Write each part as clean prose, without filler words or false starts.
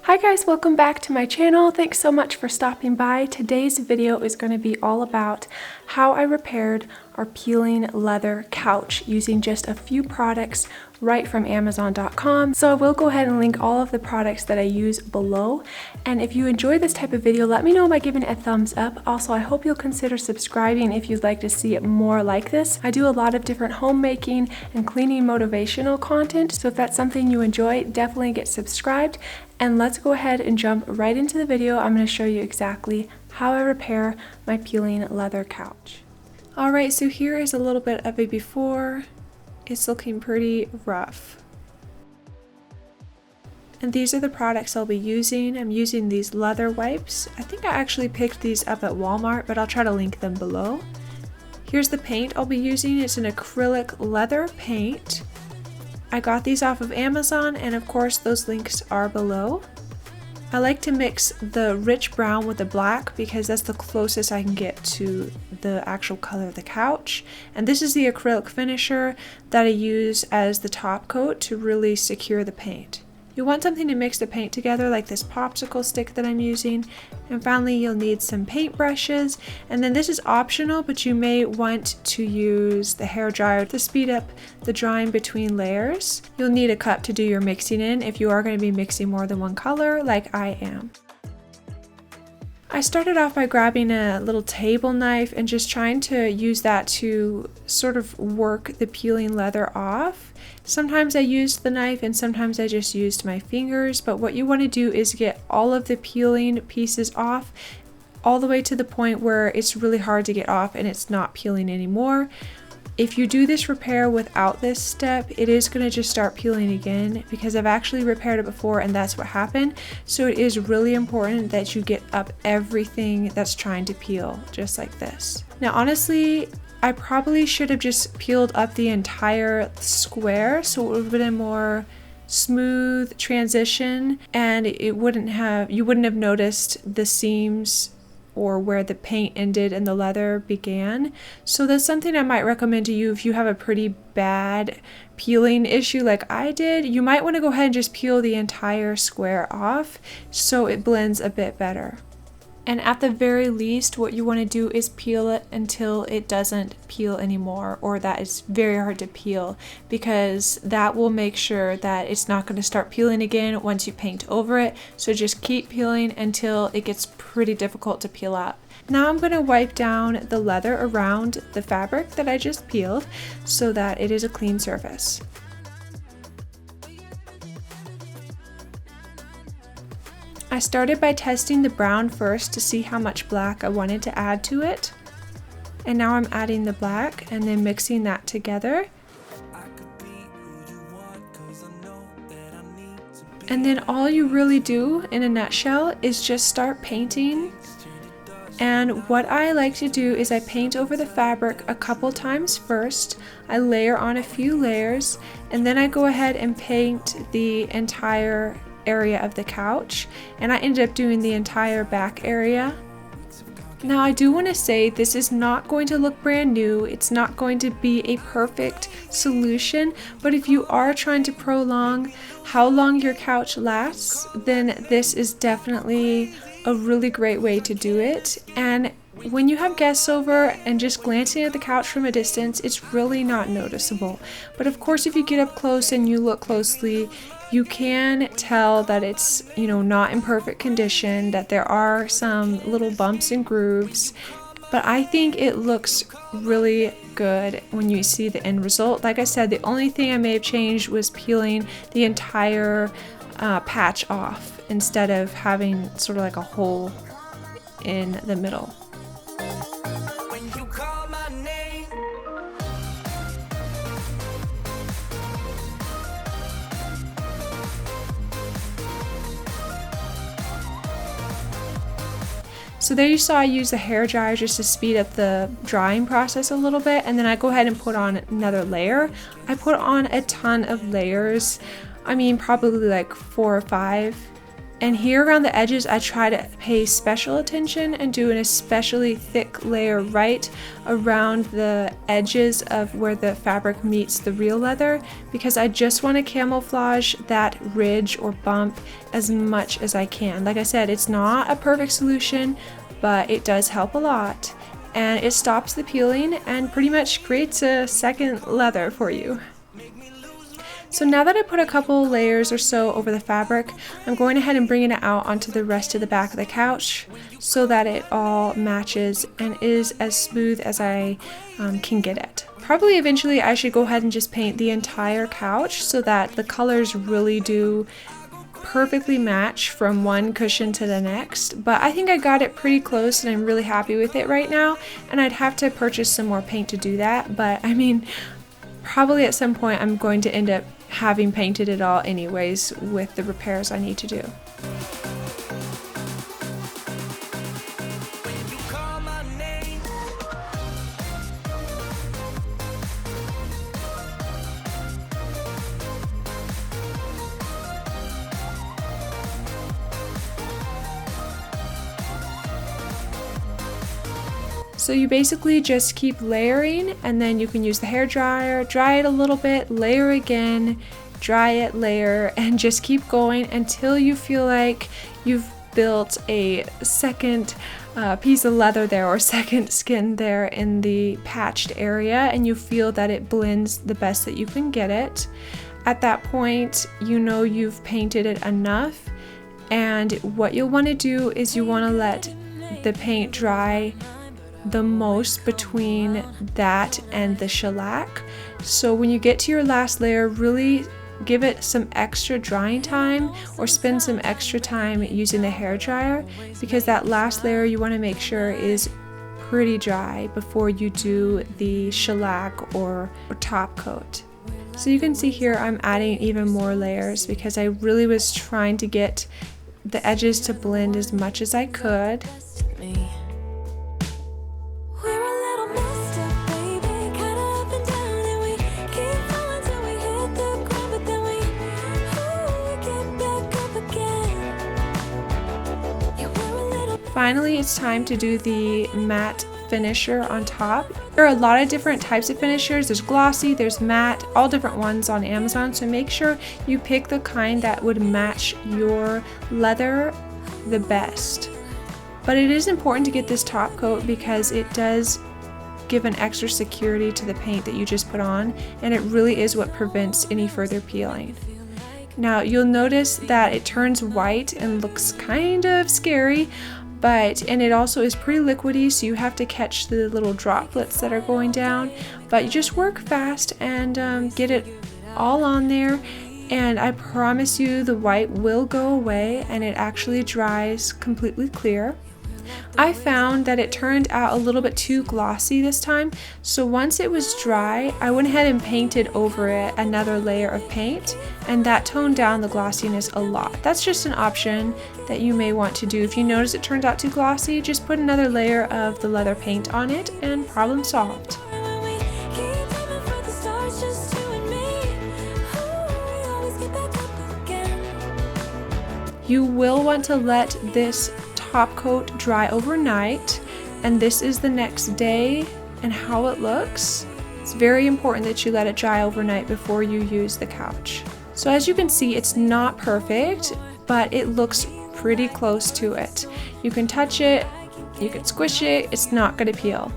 Hi guys, welcome back to my channel. Thanks so much for stopping by. Today's video is going to be all about how I repaired our peeling leather couch using just a few products right from Amazon.com. So I will go ahead and link all of the products that I use below. And if you enjoy this type of video, let me know by giving it a thumbs up. Also, I hope you'll consider subscribing if you'd like to see it more like this. I do a lot of different homemaking and cleaning motivational content. So if that's something you enjoy, definitely get subscribed. And let's go ahead and jump right into the video. I'm going to show you exactly how I repair my peeling leather couch. Alright, so here is a little bit of a before. It's looking pretty rough. And these are the products I'll be using. I'm using these leather wipes. I think I actually picked these up at Walmart, but I'll try to link them below. Here's the paint I'll be using. It's an acrylic leather paint. I got these off of Amazon, and of course those links are below. I like to mix the rich brown with the black because that's the closest I can get to the actual color of the couch. And this is the acrylic finisher that I use as the top coat to really secure the paint. You want something to mix the paint together, like this popsicle stick that I'm using. And finally, you'll need some paint brushes. And then this is optional, but you may want to use the hair dryer to speed up the drying between layers. You'll need a cup to do your mixing in if you are going to be mixing more than one color, like I am. I started off by grabbing a little table knife and just trying to use that to sort of work the peeling leather off. Sometimes I used the knife and sometimes I just used my fingers, but what you want to do is get all of the peeling pieces off all the way to the point where it's really hard to get off and it's not peeling anymore. If you do this repair without this step, it is going to just start peeling again because I've actually repaired it before and that's what happened. So it is really important that you get up everything that's trying to peel, just like this. Now honestly, I probably should have just peeled up the entire square so it would have been a more smooth transition and you wouldn't have noticed the seams or where the paint ended and the leather began. So that's something I might recommend to you if you have a pretty bad peeling issue like I did. You might want to go ahead and just peel the entire square off so it blends a bit better. And at the very least, what you want to do is peel it until it doesn't peel anymore, or that it's very hard to peel, because that will make sure that it's not going to start peeling again once you paint over it. So just keep peeling until it gets pretty difficult to peel up. Now I'm going to wipe down the leather around the fabric that I just peeled so that it is a clean surface. I started by testing the brown first to see how much black I wanted to add to it. And now I'm adding the black and then mixing that together. And then all you really do in a nutshell is just start painting. And what I like to do is I paint over the fabric a couple times first. I layer on a few layers and then I go ahead and paint the entire area of the couch, and I ended up doing the entire back area. Now I do want to say this is not going to look brand new. It's not going to be a perfect solution, but if you are trying to prolong how long your couch lasts, then this is definitely a really great way to do it. And when you have guests over and just glancing at the couch from a distance, it's really not noticeable. But of course, if you get up close and you look closely, you can tell that it's, not in perfect condition, that there are some little bumps and grooves. But I think it looks really good when you see the end result. Like I said, the only thing I may have changed was peeling the entire patch off instead of having sort of like a hole in the middle. So there you saw I use the hair dryer just to speed up the drying process a little bit, and then I go ahead and put on another layer. I put on a ton of layers. I mean, probably like 4 or 5. And here around the edges, I try to pay special attention and do an especially thick layer right around the edges of where the fabric meets the real leather, because I just want to camouflage that ridge or bump as much as I can. Like I said, it's not a perfect solution, but it does help a lot. And it stops the peeling and pretty much creates a second leather for you. So now that I put a couple layers or so over the fabric, I'm going ahead and bringing it out onto the rest of the back of the couch so that it all matches and is as smooth as I can get it. Probably eventually I should go ahead and just paint the entire couch so that the colors really do perfectly match from one cushion to the next, but I think I got it pretty close and I'm really happy with it right now, and I'd have to purchase some more paint to do that, but I mean, probably at some point I'm going to end up having painted it all anyways with the repairs I need to do. So you basically just keep layering, and then you can use the hair dryer, dry it a little bit, layer again, dry it, layer, and just keep going until you feel like you've built a second piece of leather there, or second skin there in the patched area, and you feel that it blends the best that you can get it. At that point, you know you've painted it enough, and what you'll want to do is you want to let the paint dry the most between that and the shellac. So when you get to your last layer, really give it some extra drying time, or spend some extra time using the hair dryer, because that last layer you want to make sure is pretty dry before you do the shellac or top coat. So you can see here I'm adding even more layers because I really was trying to get the edges to blend as much as I could. Finally, it's time to do the matte finisher on top. There are a lot of different types of finishers. There's glossy, there's matte, all different ones on Amazon. So make sure you pick the kind that would match your leather the best. But it is important to get this top coat because it does give an extra security to the paint that you just put on, and it really is what prevents any further peeling. Now you'll notice that it turns white and looks kind of scary, and it also is pretty liquidy, so you have to catch the little droplets that are going down, but you just work fast and get it all on there, and I promise you the white will go away and it actually dries completely clear. I found that it turned out a little bit too glossy this time, so once it was dry, I went ahead and painted over it another layer of paint, and that toned down the glossiness a lot. That's just an option that you may want to do. If you notice it turns out too glossy, just put another layer of the leather paint on it and problem solved. You will want to let this top coat dry overnight, and this is the next day and how it looks. It's very important that you let it dry overnight before you use the couch. So as you can see, it's not perfect, but it looks pretty close to it. You can touch it, you can squish it, it's not going to peel.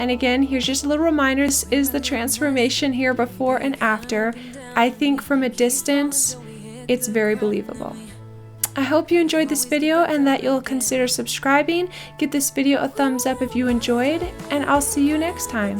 And again, here's just a little reminder, this is the transformation here before and after. I think from a distance, it's very believable. I hope you enjoyed this video and that you'll consider subscribing. Give this video a thumbs up if you enjoyed, and I'll see you next time.